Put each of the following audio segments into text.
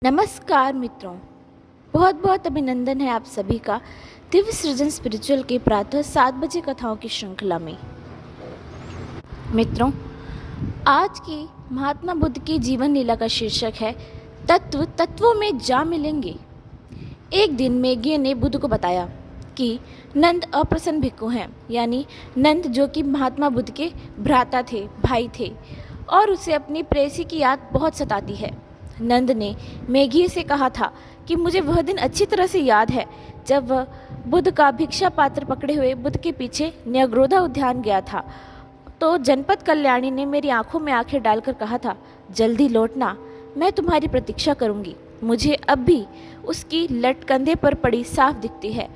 नमस्कार मित्रों, बहुत बहुत अभिनंदन है आप सभी का दिव्य सृजन स्पिरिचुअल के प्रातः 7 बजे कथाओं की श्रृंखला में। मित्रों, आज की महात्मा बुद्ध की जीवन लीला का शीर्षक है तत्व तत्वों में जा मिलेंगे। एक दिन मेघे ने बुद्ध को बताया कि नंद अप्रसन्न भिक्खु हैं, यानी नंद जो कि महात्मा बुद्ध के भ्राता थे, भाई थे, और उसे अपनी प्रेयसी की याद बहुत सताती है। नंद ने मेघी से कहा था कि मुझे वह दिन अच्छी तरह से याद है जब वह बुद्ध का भिक्षा पात्र पकड़े हुए बुद्ध के पीछे न्यायग्रोधा उद्यान गया था। तो जनपद कल्याणी ने मेरी आंखों में आंखें डालकर कहा था, जल्दी लौटना, मैं तुम्हारी प्रतीक्षा करूंगी। मुझे अब भी उसकी लट कंधे पर पड़ी साफ दिखती है।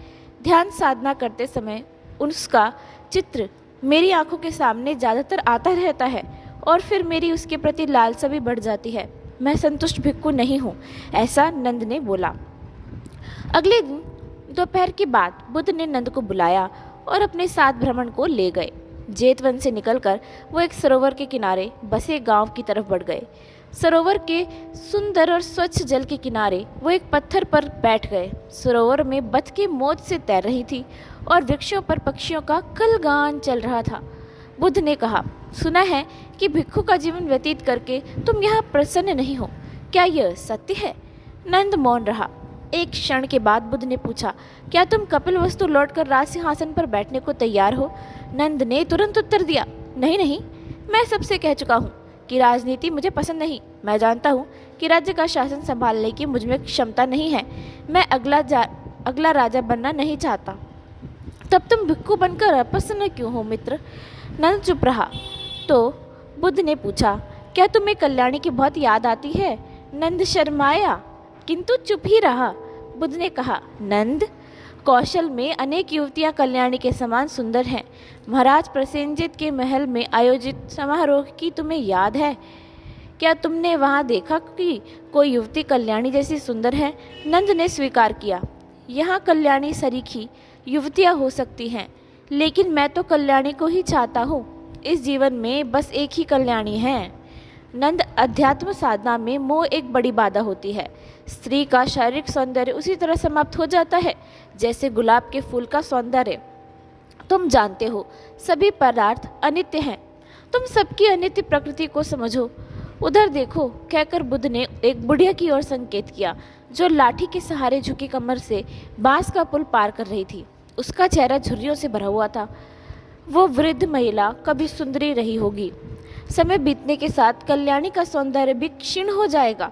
ध्यान साधना करते समय उसका चित्र मेरी आंखों के सामने ज़्यादातर आता रहता है और फिर मेरी उसके प्रति लालसा भी बढ़ जाती है। मैं संतुष्ट भिक्खु नहीं हूँ, ऐसा नंद ने बोला। अगले दिन दोपहर के बाद बुद्ध ने नंद को बुलाया और अपने साथ भ्रमण को ले गए। जेतवन से निकलकर वो एक सरोवर के किनारे बसे गांव की तरफ बढ़ गए। सरोवर के सुंदर और स्वच्छ जल के किनारे वो एक पत्थर पर बैठ गए। सरोवर में बतखें मौज से तैर रही थी और वृक्षों पर पक्षियों का कलगान चल रहा था। बुद्ध ने कहा, सुना है कि भिक्खु का जीवन व्यतीत करके तुम यहाँ प्रसन्न नहीं हो, क्या यह सत्य है? नंद मौन रहा। एक क्षण के बाद बुद्ध ने पूछा, क्या तुम कपिलवस्तु लौटकर राज सिंहासन पर बैठने को तैयार हो? नंद ने तुरंत उत्तर दिया, नहीं नहीं, मैं सबसे कह चुका हूँ कि राजनीति मुझे पसंद नहीं। मैं जानता हूँ कि राज्य का शासन संभालने की मुझ में क्षमता नहीं है। मैं अगला राजा बनना नहीं चाहता। तब तुम भिक्खु बनकर अप्रसन्न क्यों हो मित्र? नंद चुप रहा। तो बुद्ध ने पूछा, क्या तुम्हें कल्याणी की बहुत याद आती है? नंद शर्माया किंतु चुप ही रहा। बुद्ध ने कहा, नंद, कौशल में अनेक युवतियां कल्याणी के समान सुंदर हैं। महाराज प्रसेनजित के महल में आयोजित समारोह की तुम्हें याद है? क्या तुमने वहां देखा कि कोई युवती कल्याणी जैसी सुंदर है? नंद ने स्वीकार किया, यहाँ कल्याणी सरीखी युवतियां हो सकती हैं, लेकिन मैं तो कल्याणी को ही चाहता हूँ। इस जीवन में बस एक ही कल्याणी है। नंद, अध्यात्म साधना में मोह एक बड़ी बाधा होती है। स्त्री का शारीरिक सौंदर्य उसी तरह समाप्त हो जाता है जैसे गुलाब के फूल का सौंदर्य। तुम जानते हो, सभी पदार्थ अनित्य हैं। तुम सबकी अनित्य प्रकृति को समझो। उधर देखो, कहकर बुद्ध ने एक बुढ़िया की ओर संकेत किया जो लाठी के सहारे झुकी कमर से बांस का पुल पार कर रही थी। उसका चेहरा झुर्रियों से भरा हुआ था। वो वृद्ध महिला कभी सुंदरी रही होगी। समय बीतने के साथ कल्याणी का सौंदर्य भी क्षीण हो जाएगा।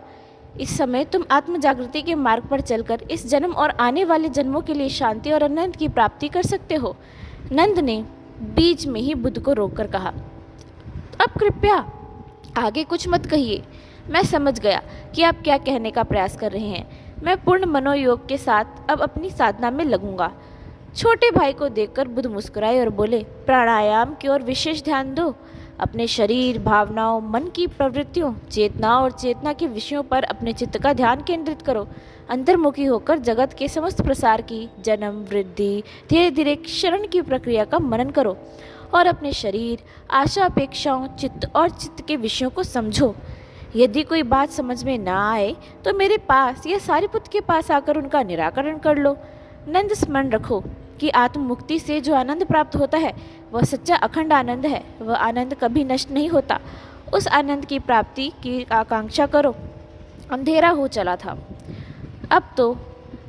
इस समय तुम आत्म जागृति के मार्ग पर चलकर इस जन्म और आने वाले जन्मों के लिए शांति और आनंद की प्राप्ति कर सकते हो। नंद ने बीच में ही बुद्ध को रोककर कहा, अब कृपया आगे कुछ मत कहिए। मैं समझ गया कि आप क्या कहने का प्रयास कर रहे हैं। मैं पूर्ण मनोयोग के साथ अब अपनी साधना में लगूंगा। छोटे भाई को देखकर बुद्ध मुस्कुराए और बोले, प्राणायाम की ओर विशेष ध्यान दो। अपने शरीर, भावनाओं, मन की प्रवृत्तियों, चेतना और चेतना के विषयों पर अपने चित्त का ध्यान केंद्रित करो। अंतर्मुखी होकर जगत के समस्त प्रसार की, जन्म, वृद्धि, धीरे धीरे क्षरण की प्रक्रिया का मनन करो और अपने शरीर, आशा, अपेक्षाओं, चित्त और चित्त के विषयों को समझो। यदि कोई बात समझ में ना आए तो मेरे पास या सारिपुत्र के पास आकर उनका निराकरण कर लो। नंद, स्मरण रखो कि आत्म मुक्ति से जो आनंद प्राप्त होता है वह सच्चा अखंड आनंद है। वह आनंद कभी नष्ट नहीं होता। उस आनंद की प्राप्ति की आकांक्षा करो। अंधेरा हो चला था। अब तो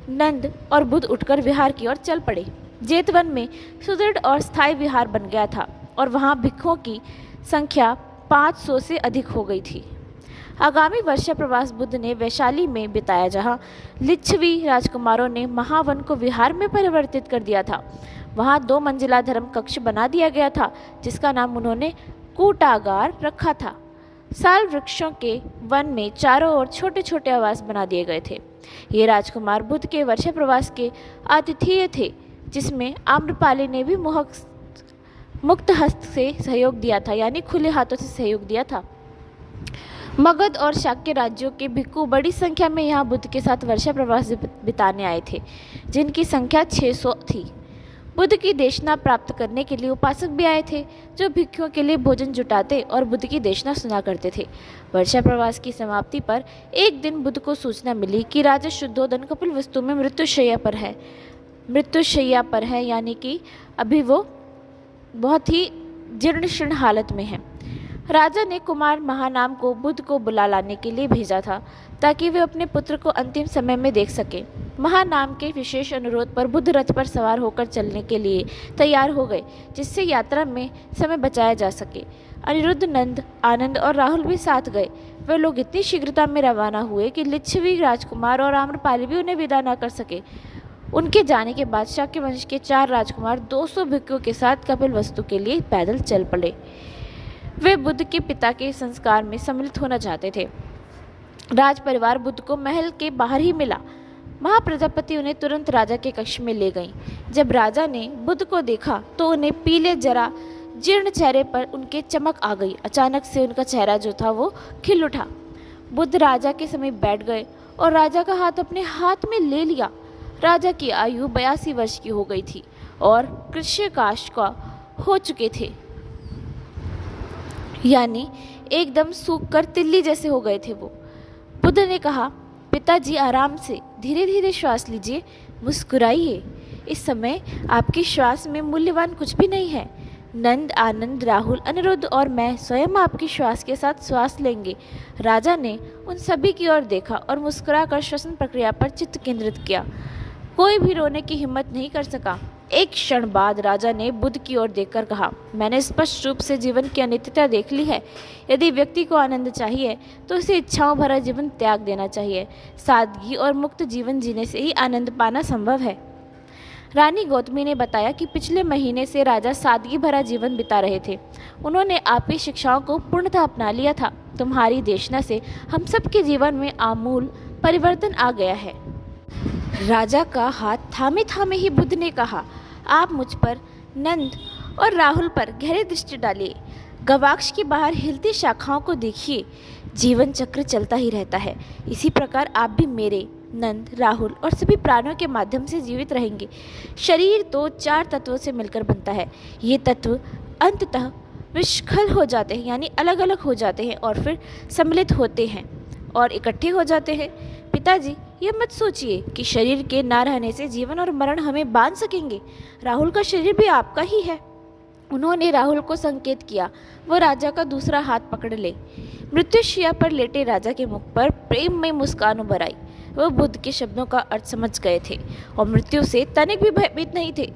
नंद और बुद्ध उठकर विहार की ओर चल पड़े। जेतवन में सुदृढ़ और स्थायी विहार बन गया था और वहाँ भिक्षुओं की संख्या 500 से अधिक हो गई थी। आगामी वर्षा प्रवास बुद्ध ने वैशाली में बिताया, जहाँ लिच्छवी राजकुमारों ने महावन को विहार में परिवर्तित कर दिया था। वहाँ 2 मंजिला धर्म कक्ष बना दिया गया था जिसका नाम उन्होंने कूटागार रखा था। साल वृक्षों के वन में चारों ओर छोटे छोटे आवास बना दिए गए थे। ये राजकुमार बुद्ध के वर्षा प्रवास के आतिथेय थे, जिसमें आम्रपाली ने भी मुक्त हस्त से सहयोग दिया था, यानी खुले हाथों से सहयोग दिया था। मगध और शाक्य राज्यों के भिक्खु बड़ी संख्या में यहाँ बुद्ध के साथ वर्षा प्रवास बिताने आए थे, जिनकी संख्या 600 थी। बुद्ध की देशना प्राप्त करने के लिए उपासक भी आए थे, जो भिक्षुओं के लिए भोजन जुटाते और बुद्ध की देशना सुना करते थे। वर्षा प्रवास की समाप्ति पर एक दिन बुद्ध को सूचना मिली कि राजा शुद्धोदन कपिलवस्तु में मृत्युशैया पर है, यानी कि अभी वो बहुत ही जीर्ण शीर्ण हालत में है। राजा ने कुमार महानाम को बुद्ध को बुला लाने के लिए भेजा था, ताकि वे अपने पुत्र को अंतिम समय में देख सके। महानाम के विशेष अनुरोध पर बुद्ध रथ पर सवार होकर चलने के लिए तैयार हो गए, जिससे यात्रा में समय बचाया जा सके। अनिरुद्ध, नंद, आनंद और राहुल भी साथ गए। वे लोग इतनी शीघ्रता में रवाना हुए कि लिच्छवी राजकुमार और आम्रपाली भी उन्हें विदा न कर सके। उनके जाने के बाद शाक्य वंश के 4 राजकुमार 200 भिक्षुओं के साथ कपिलवस्तु के लिए पैदल चल पड़े। वे बुद्ध के पिता के संस्कार में सम्मिलित होना चाहते थे। राज परिवार बुद्ध को महल के बाहर ही मिला। महाप्रजापति उन्हें तुरंत राजा के कक्ष में ले गईं। जब राजा ने बुद्ध को देखा तो उन्हें पीले जरा जीर्ण चेहरे पर उनके चमक आ गई। अचानक से उनका चेहरा जो था वो खिल उठा। बुद्ध राजा के समीप बैठ गए और राजा का हाथ अपने हाथ में ले लिया। राजा की आयु 82 वर्ष की हो गई थी और कृष्यकाश का हो चुके थे, यानी एकदम सूख कर तिल्ली जैसे हो गए थे वो। बुद्ध ने कहा, पिताजी आराम से धीरे धीरे श्वास लीजिए, मुस्कुराइए। इस समय आपकी श्वास में मूल्यवान कुछ भी नहीं है। नंद, आनंद, राहुल, अनिरुद्ध और मैं स्वयं आपकी श्वास के साथ श्वास लेंगे। राजा ने उन सभी की ओर देखा और मुस्कुराकर श्वसन प्रक्रिया पर चित्त केंद्रित किया। कोई भी रोने की हिम्मत नहीं कर सका। एक क्षण बाद राजा ने बुद्ध की ओर देखकर कहा, मैंने स्पष्ट रूप से जीवन की अनित्यता देख ली है। यदि व्यक्ति को आनंद चाहिए तो उसे इच्छाओं भरा जीवन त्याग देना चाहिए। सादगी और मुक्त जीवन जीने से ही आनंद पाना संभव है। रानी गौतमी ने बताया कि पिछले महीने से राजा सादगी भरा जीवन बिता रहे थे। उन्होंने आपकी शिक्षाओं को पूर्णतः अपना लिया था। तुम्हारी देशना से हम सबके जीवन में आमूल परिवर्तन आ गया है। राजा का हाथ थामे थामे ही बुद्ध ने कहा, आप मुझ पर, नंद और राहुल पर गहरी दृष्टि डालिए। गवाक्ष के बाहर हिलती शाखाओं को देखिए। जीवन चक्र चलता ही रहता है। इसी प्रकार आप भी मेरे, नंद, राहुल और सभी प्राणियों के माध्यम से जीवित रहेंगे। शरीर तो 4 तत्वों से मिलकर बनता है। ये तत्व अंततः विस्खल हो जाते हैं, यानी अलग अलग हो जाते हैं और फिर सम्मिलित होते हैं और इकट्ठे हो जाते हैं। पिताजी, ये मत सोचिए कि शरीर के ना रहने से जीवन और मरण हमें बांध सकेंगे। राहुल का शरीर भी आपका ही है। उन्होंने राहुल को संकेत किया। वो राजा का दूसरा हाथ पकड़ ले। मृत्युशैया पर लेटे राजा के मुख पर प्रेम में मुस्कान उभर आई। वह बुद्ध के शब्दों का अर्थ समझ गए थे और मृत्यु से तनिक भी भयभीत नहीं थे।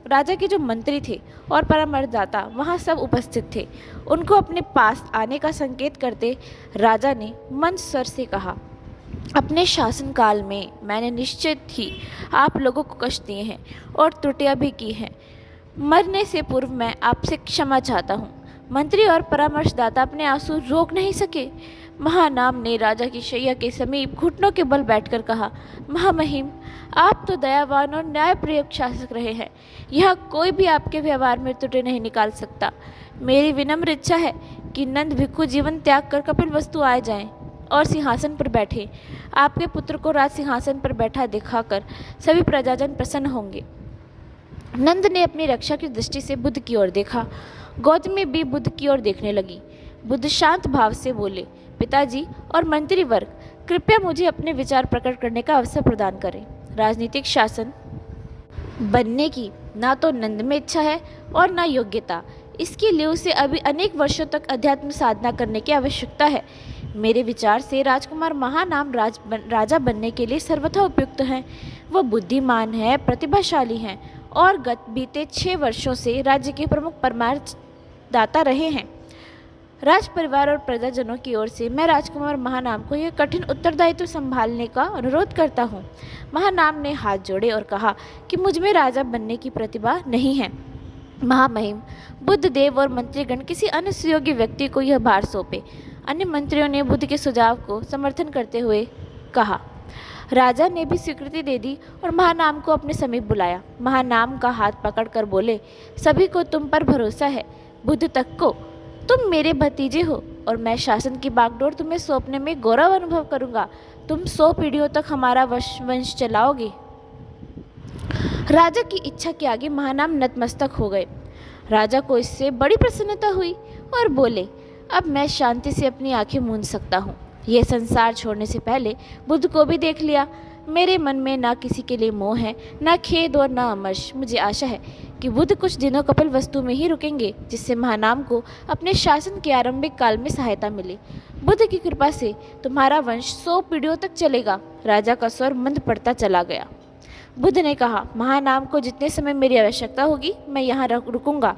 राजा के जो मंत्री थे और परामर्शदाता वहाँ सब उपस्थित थे। उनको अपने पास आने का संकेत करते राजा ने मंद स्वर से कहा, अपने शासनकाल में मैंने निश्चित ही आप लोगों को कष्ट दिए हैं और त्रुटियां भी की हैं। मरने से पूर्व मैं आपसे क्षमा चाहता हूँ। मंत्री और परामर्शदाता अपने आंसू रोक नहीं सके। महानाम ने राजा की शैया के समीप घुटनों के बल बैठकर कहा, महामहिम, आप तो दयावान और न्यायप्रिय शासक रहे हैं। यह कोई भी आपके व्यवहार में त्रुटि नहीं निकाल सकता। मेरी विनम्र इच्छा है कि नंद भिक्षु जीवन त्याग कर कपिलवस्तु आए जाएं और सिंहासन पर बैठे। आपके पुत्र को राज सिंहासन पर बैठा दिखाकर सभी प्रजाजन प्रसन्न होंगे। नंद ने अपनी रक्षा की दृष्टि से बुद्ध की ओर देखा। गौतमी भी बुद्ध की ओर देखने लगी। बुद्ध शांत भाव से बोले, पिताजी और मंत्री वर्ग, कृपया मुझे अपने विचार प्रकट करने का अवसर प्रदान करें। राजनीतिक शासन बनने की ना तो नंद में इच्छा है और ना योग्यता। इसके लिए उसे अभी अनेक वर्षों तक अध्यात्म साधना करने की आवश्यकता है। मेरे विचार से राजकुमार महानाम राजा बनने के लिए सर्वथा उपयुक्त हैं। वह बुद्धिमान है, प्रतिभाशाली हैं और बीते 6 वर्षों से राज्य के प्रमुख परामर्शदाता रहे हैं। राज परिवार और प्रजाजनों की ओर से मैं राजकुमार महानाम को यह कठिन उत्तरदायित्व संभालने का अनुरोध करता हूँ। महानाम ने हाथ जोड़े और कहा कि मुझ में राजा बनने की प्रतिभा नहीं है। महामहिम, बुद्ध देव और मंत्रीगण किसी अन्य सुयोग्य व्यक्ति को यह भार सौंपे। अन्य मंत्रियों ने बुद्ध के सुझाव को समर्थन करते हुए कहा। राजा ने भी स्वीकृति दे दी और महानाम को अपने समीप बुलाया। महानाम का हाथ पकड़कर बोले, सभी को तुम पर भरोसा है। बुद्ध तक को, तुम मेरे भतीजे हो और मैं शासन की बागडोर तुम्हें सौंपने में गौरव अनुभव करूंगा। तुम 100 पीढ़ियों तक हमारा वंश चलाओगे। राजा की इच्छा के आगे महानाम नतमस्तक हो गए। राजा को इससे बड़ी प्रसन्नता हुई और बोले, अब मैं शांति से अपनी आंखें मूंद सकता हूँ। यह संसार छोड़ने से पहले बुद्ध को भी देख लिया। मेरे मन में ना किसी के लिए मोह है, ना खेद और ना अमर्ष। मुझे आशा है कि बुद्ध कुछ दिनों कपिलवस्तु में ही रुकेंगे, जिससे महानाम को अपने शासन के आरंभिक काल में सहायता मिले। बुद्ध की कृपा से तुम्हारा वंश 100 पीढ़ियों तक चलेगा। राजा का स्वर मंद पड़ता चला गया। बुद्ध ने कहा, महानाम को जितने समय मेरी आवश्यकता होगी मैं यहाँ रुकूंगा।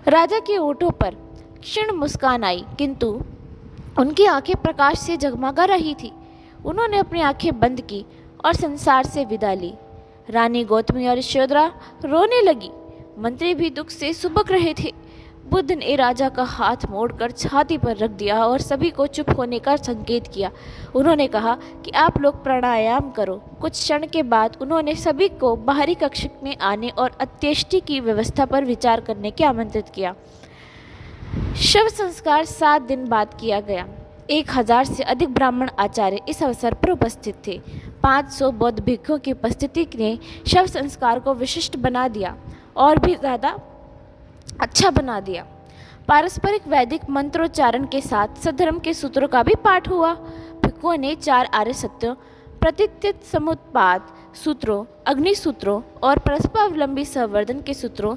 राजा के ओठों पर क्षीण मुस्कान आई, किंतु उनकी आंखें प्रकाश से जगमगा रही थी। उन्होंने अपनी आंखें बंद की और संसार से विदा ली। रानी गौतमी और यशोधरा रोने लगी। मंत्री भी दुख से सुबक रहे थे। बुद्ध ने राजा का हाथ मोड़कर छाती पर रख दिया और सभी को चुप होने का संकेत किया। उन्होंने कहा कि आप लोग प्राणायाम करो। कुछ क्षण के बाद उन्होंने सभी को बाहरी कक्ष में आने और अंत्येष्टि की व्यवस्था पर विचार करने के आमंत्रित किया। शव संस्कार 7 दिन बाद किया गया। 1000 से अधिक ब्राह्मण आचार्य इस अवसर पर उपस्थित थे। 500 बौद्ध भिक्षुओं की उपस्थिति ने शव संस्कार को विशिष्ट बना दिया और भी ज़्यादा अच्छा बना दिया। पारस्परिक वैदिक मंत्रोच्चारण के साथ सद्धर्म के सूत्रों का भी पाठ हुआ। भिक्षुओं ने 4 आर्य सत्यों, प्रतित्य समुत्पाद सूत्रों, अग्नि सूत्रों और परस्परावलंबी संवर्धन के सूत्रों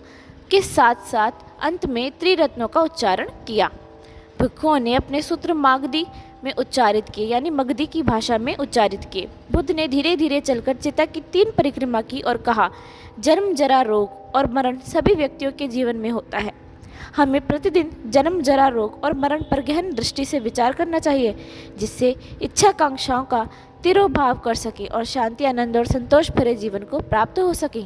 के साथ साथ अंत में त्रिरत्नों का उच्चारण किया। भिक्षुओं ने अपने सूत्र मागधी में उच्चारित किए, यानी मगधी की भाषा में उच्चारित किए। बुद्ध ने धीरे धीरे चलकर चिता की 3 परिक्रमा की और कहा, जन्म, जरा, रोग और मरण सभी व्यक्तियों के जीवन में होता है। हमें प्रतिदिन जन्म, जरा, रोग और मरण पर गहन दृष्टि से विचार करना चाहिए, जिससे इच्छाकांक्षाओं का तिरोभाव कर सके और शांति, आनंद और संतोष भरे जीवन को प्राप्त हो सके।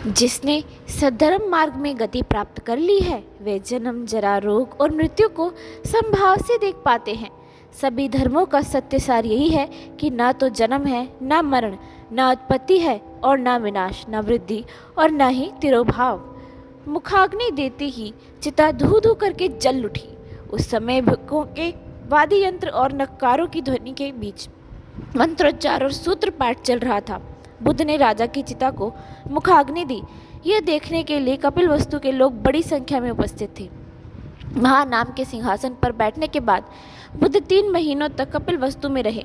जिसने सद्धर्म मार्ग में गति प्राप्त कर ली है, वे जन्म, जरा, रोग और मृत्यु को समभाव से देख पाते हैं। सभी धर्मों का सत्य सार यही है कि ना तो जन्म है, ना मरण, ना उत्पत्ति है और ना विनाश, ना वृद्धि और ना ही तिरोभाव। मुखाग्नि देते ही चिता धू धू करके जल उठी। उस समय भिक्षुओं के वाद्य यंत्र और नक्कारों की ध्वनि के बीच मंत्रोच्चार और सूत्र पाठ चल रहा था। बुद्ध ने राजा की चिता को मुखाग्नि दी। यह देखने के लिए कपिलवस्तु के लोग बड़ी संख्या में उपस्थित थे। महानाम के सिंहासन पर बैठने के बाद बुद्ध 3 महीनों तक कपिलवस्तु में रहे।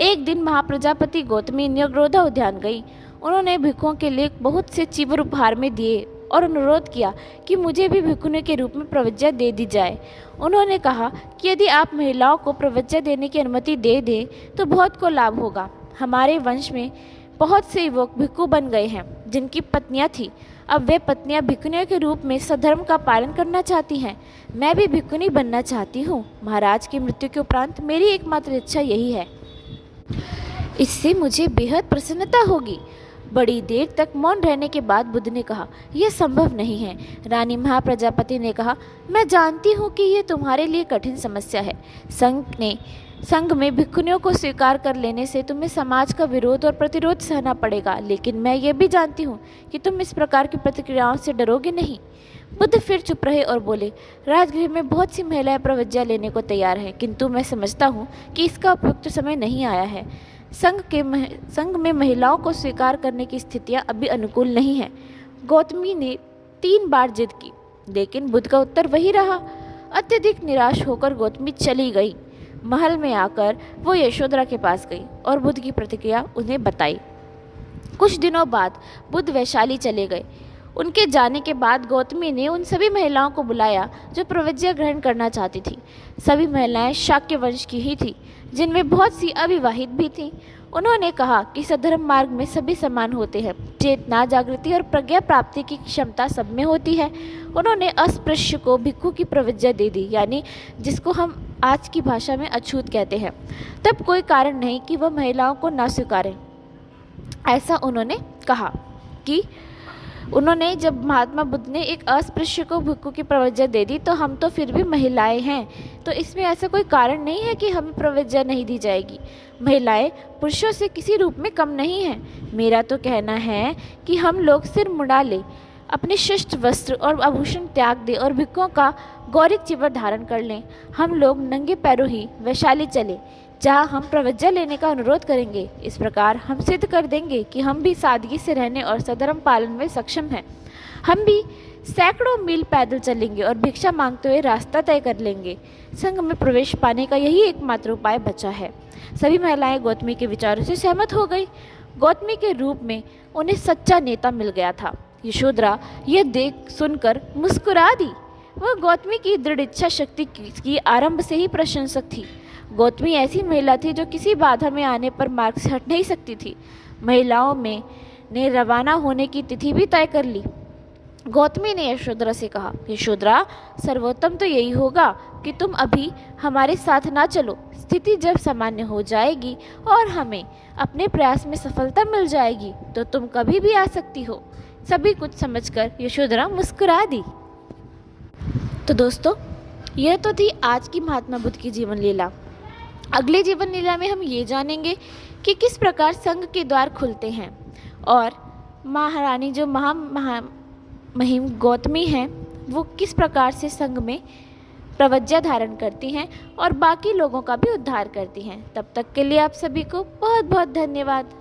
एक दिन महाप्रजापति गौतमी न्यग्रोधा उद्यान गई। उन्होंने भिक्षुओं के लिए बहुत से चीवर उपहार में दिए और अनुरोध किया कि मुझे भी भिक्षुनी के रूप में प्रवज्ञा दे दी जाए। उन्होंने कहा कि यदि आप महिलाओं को प्रवज्ञा देने की अनुमति दे दें तो बहुत को लाभ होगा। हमारे वंश में बहुत से युवक भिक्षु बन गए हैं जिनकी पत्नियां थीं। अब वे पत्नियां भिक्षुनियों के रूप में सद्धर्म का पालन करना चाहती हैं। मैं भी भिक्षुनी बनना चाहती हूँ। महाराज की मृत्यु के उपरांत मेरी एकमात्र इच्छा यही है। इससे मुझे बेहद प्रसन्नता होगी। बड़ी देर तक मौन रहने के बाद बुद्ध ने कहा, यह संभव नहीं है। रानी महाप्रजापति ने कहा, मैं जानती हूँ कि यह तुम्हारे लिए कठिन समस्या है। संघ में भिक्षुनियों को स्वीकार कर लेने से तुम्हें समाज का विरोध और प्रतिरोध सहना पड़ेगा, लेकिन मैं ये भी जानती हूँ कि तुम इस प्रकार की प्रतिक्रियाओं से डरोगे नहीं। बुद्ध फिर चुप रहे और बोले, राजगृह में बहुत सी महिलाएं प्रवज्ञा लेने को तैयार हैं, किंतु मैं समझता हूँ कि इसका उपयुक्त समय नहीं आया है। संघ में महिलाओं को स्वीकार करने की स्थितियाँ अभी अनुकूल नहीं हैं। गौतमी ने 3 बार जिद की, लेकिन बुद्ध का उत्तर वही रहा। अत्यधिक निराश होकर गौतमी चली गई। महल में आकर वो यशोधरा के पास गई और बुद्ध की प्रतिक्रिया उन्हें बताई। कुछ दिनों बाद बुद्ध वैशाली चले गए। उनके जाने के बाद गौतमी ने उन सभी महिलाओं को बुलाया जो प्रवज्ञा ग्रहण करना चाहती थी। सभी महिलाएं शाक्य वंश की ही थीं, जिनमें बहुत सी अविवाहित भी थीं। उन्होंने कहा कि सद्धर्म मार्ग में सभी समान होते हैं। चेतना, जागृति और प्रज्ञा प्राप्ति की क्षमता सब में होती है। उन्होंने अस्पृश्य को भिक्षु की प्रवज्ञा दे दी, यानी जिसको हम आज की भाषा में अछूत कहते हैं। तब कोई कारण नहीं कि वह महिलाओं को ना स्वीकारें। ऐसा उन्होंने कहा कि उन्होंने जब महात्मा बुद्ध ने एक अस्पृश्य को भिक्षु की प्रवज्ञा दे दी, तो हम तो फिर भी महिलाएं हैं, तो इसमें ऐसा कोई कारण नहीं है कि हमें प्रवज्ञा नहीं दी जाएगी। महिलाएं पुरुषों से किसी रूप में कम नहीं हैं। मेरा तो कहना है कि हम लोग सिर मुड़ा ले, अपने शिष्ट वस्त्र और आभूषण त्याग दें और भिक्षुओं का गौरिक चिवर धारण कर लें। हम लोग नंगे पैरों ही वैशाली चले। जहाँ हम प्रवज्ञा लेने का अनुरोध करेंगे। इस प्रकार हम सिद्ध कर देंगे कि हम भी सादगी से रहने और सधर्म पालन में सक्षम हैं। हम भी सैकड़ों मील पैदल चलेंगे और भिक्षा मांगते हुए रास्ता तय कर लेंगे। संघ में प्रवेश पाने का यही एकमात्र उपाय बचा है। सभी महिलाएं गौतमी के विचारों से सहमत हो गई। गौतमी के रूप में उन्हें सच्चा नेता मिल गया था। यशोधरा यह देख सुनकर मुस्कुरा दी। वह गौतमी की दृढ़ इच्छा शक्ति की आरंभ से ही प्रशंसक थी। गौतमी ऐसी महिला थी जो किसी बाधा में आने पर मार्ग से हट नहीं सकती थी। महिलाओं में ने रवाना होने की तिथि भी तय कर ली। गौतमी ने यशोधरा से कहा, यशोधरा, सर्वोत्तम तो यही होगा कि तुम अभी हमारे साथ ना चलो। स्थिति जब सामान्य हो जाएगी और हमें अपने प्रयास में सफलता मिल जाएगी तो तुम कभी भी आ सकती हो। सभी कुछ समझकर यशोधरा मुस्कुरा दी। तो दोस्तों, यह तो थी आज की महात्मा बुद्ध की जीवन लीला। अगले जीवन लीला में हम ये जानेंगे कि किस प्रकार संघ के द्वार खुलते हैं और महारानी जो मुहिम गौतमी हैं वो किस प्रकार से संघ में प्रवज्ञा धारण करती हैं और बाकी लोगों का भी उद्धार करती हैं। तब तक के लिए आप सभी को बहुत बहुत धन्यवाद।